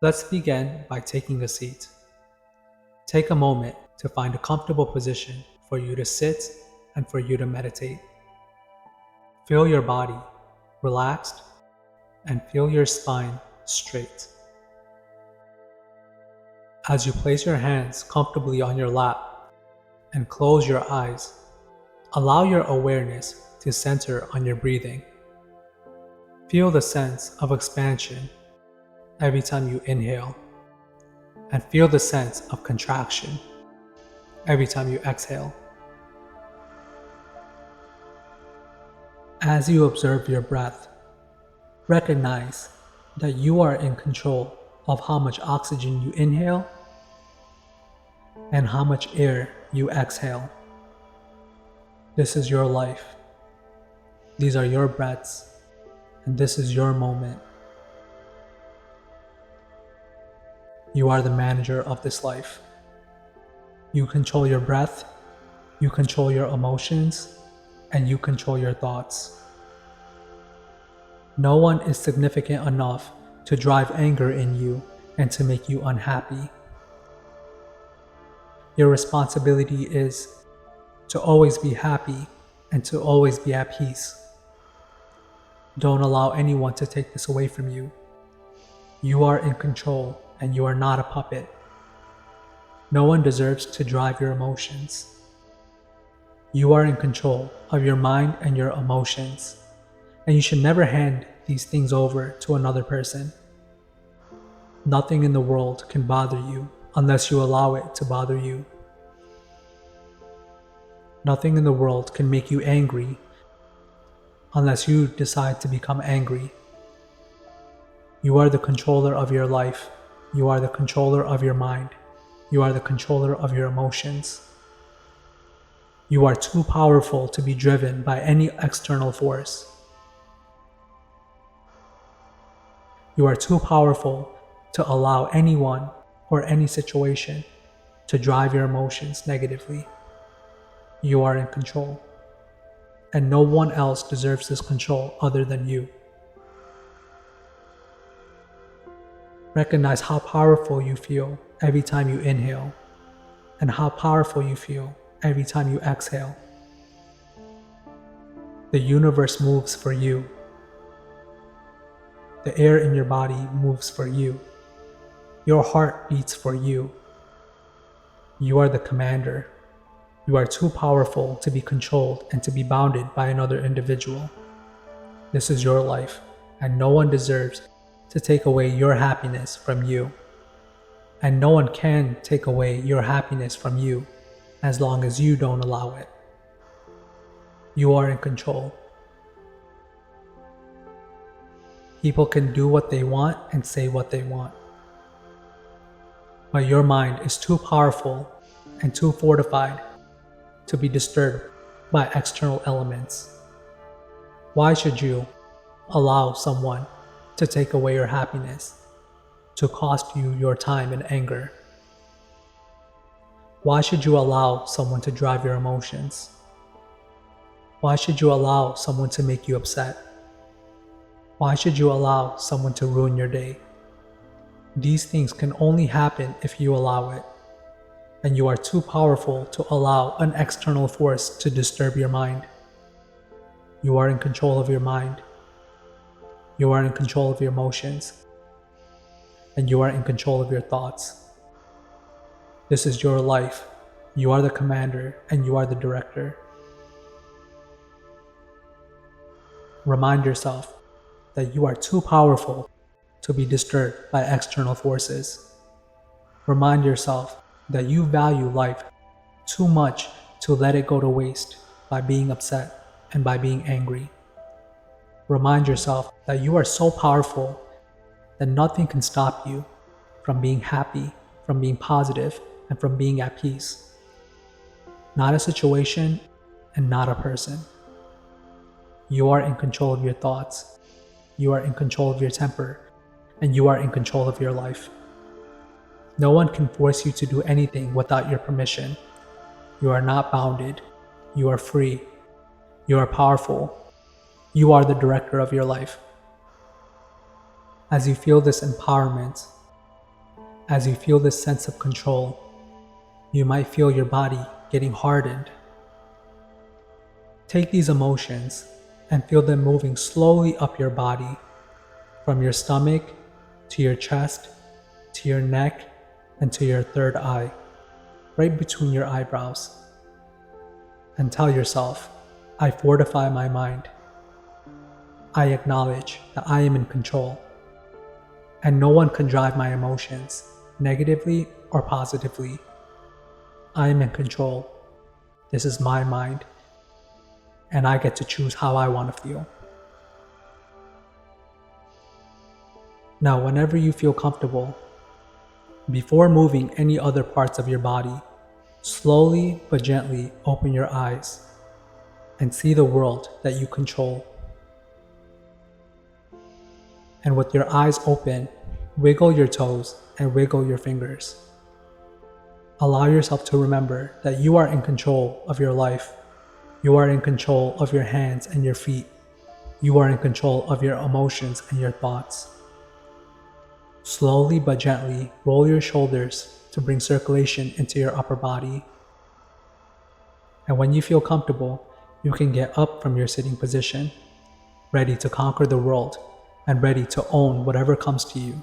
Let's begin by taking a seat. Take a moment to find a comfortable position for you to sit and for you to meditate. Feel your body relaxed and feel your spine straight. As you place your hands comfortably on your lap and close your eyes, allow your awareness to center on your breathing. Feel the sense of expansion every time you inhale, and feel the sense of contraction every time you exhale. As you observe your breath, recognize that you are in control of how much oxygen you inhale and how much air you exhale. This is your life. These are your breaths, and this is your moment. You are the manager of this life. You control your breath, you control your emotions, and you control your thoughts. No one is significant enough to drive anger in you and to make you unhappy. Your responsibility is to always be happy and to always be at peace. Don't allow anyone to take this away from you. You are in control and you are not a puppet. No one deserves to drive your emotions. You are in control of your mind and your emotions, and you should never hand these things over to another person. Nothing in the world can bother you unless you allow it to bother you. Nothing in the world can make you angry unless you decide to become angry. You are the controller of your life. You are the controller of your mind. You are the controller of your emotions. You are too powerful to be driven by any external force. You are too powerful to allow anyone or any situation to drive your emotions negatively. You are in control, and no one else deserves this control other than you. Recognize how powerful you feel every time you inhale, and how powerful you feel every time you exhale. The universe moves for you. The air in your body moves for you. Your heart beats for you. You are the commander. You are too powerful to be controlled and to be bounded by another individual. This is your life, and no one deserves to take away your happiness from you. And no one can take away your happiness from you as long as you don't allow it. You are in control. People can do what they want and say what they want. But your mind is too powerful and too fortified to be disturbed by external elements. Why should you allow someone to take away your happiness, to cost you your time and anger? Why should you allow someone to drive your emotions? Why should you allow someone to make you upset? Why should you allow someone to ruin your day? These things can only happen if you allow it, and you are too powerful to allow an external force to disturb your mind. You are in control of your mind. You are in control of your emotions, and you are in control of your thoughts. This is your life. You are the commander and you are the director. Remind yourself that you are too powerful to be disturbed by external forces. Remind yourself that you value life too much to let it go to waste by being upset and by being angry. Remind yourself that you are so powerful that nothing can stop you from being happy, from being positive, and from being at peace. Not a situation and not a person. You are in control of your thoughts. You are in control of your temper, and you are in control of your life. No one can force you to do anything without your permission. You are not bounded. You are free. You are powerful. You are the director of your life. As you feel this empowerment, As you feel this sense of control, you might feel your body getting hardened. Take these emotions and feel them moving slowly up your body, from your stomach to your chest to your neck and to your third eye, right between your eyebrows. And tell yourself, I fortify my mind. I acknowledge that I am in control, and no one can drive my emotions, negatively or positively. I am in control. This is my mind, and I get to choose how I want to feel. Now, whenever you feel comfortable, before moving any other parts of your body, slowly but gently open your eyes and see the world that you control. And with your eyes open, wiggle your toes and wiggle your fingers. Allow yourself to remember that you are in control of your life. You are in control of your hands and your feet. You are in control of your emotions and your thoughts. Slowly but gently roll your shoulders to bring circulation into your upper body. And when you feel comfortable, you can get up from your sitting position, ready to conquer the world and ready to own whatever comes to you.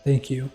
Thank you.